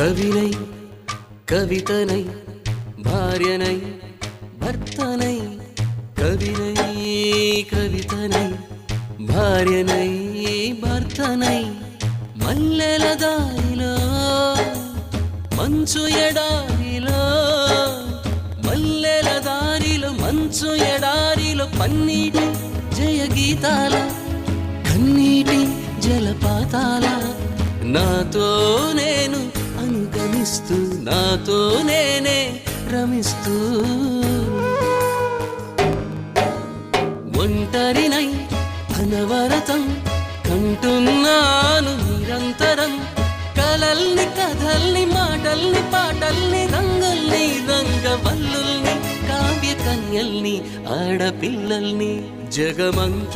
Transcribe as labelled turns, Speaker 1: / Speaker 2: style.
Speaker 1: కవినై కవితనై భార్యనై భర్తనై కవినై కవితనై భార్యనై భర్తనై మల్లెల దారిలో మంచు ఎడారిలో మల్లెల దారిలో మంచు ఎడారిలో పన్నీటి జయ గీతాల కన్నీటి జలపాతాల నాతో నేను అనుగమిస్తూ నాతో నేనే రమిస్తూ ఒంటరినై అనవరతం కంటున్నాను నిరంతరం కలల్ని కథల్ని మాటల్ని పాటల్ని రంగుల్ని రంగవల్లుల్ని కావ్య కన్యల్ని ఆడపిల్లల్ని జగమంత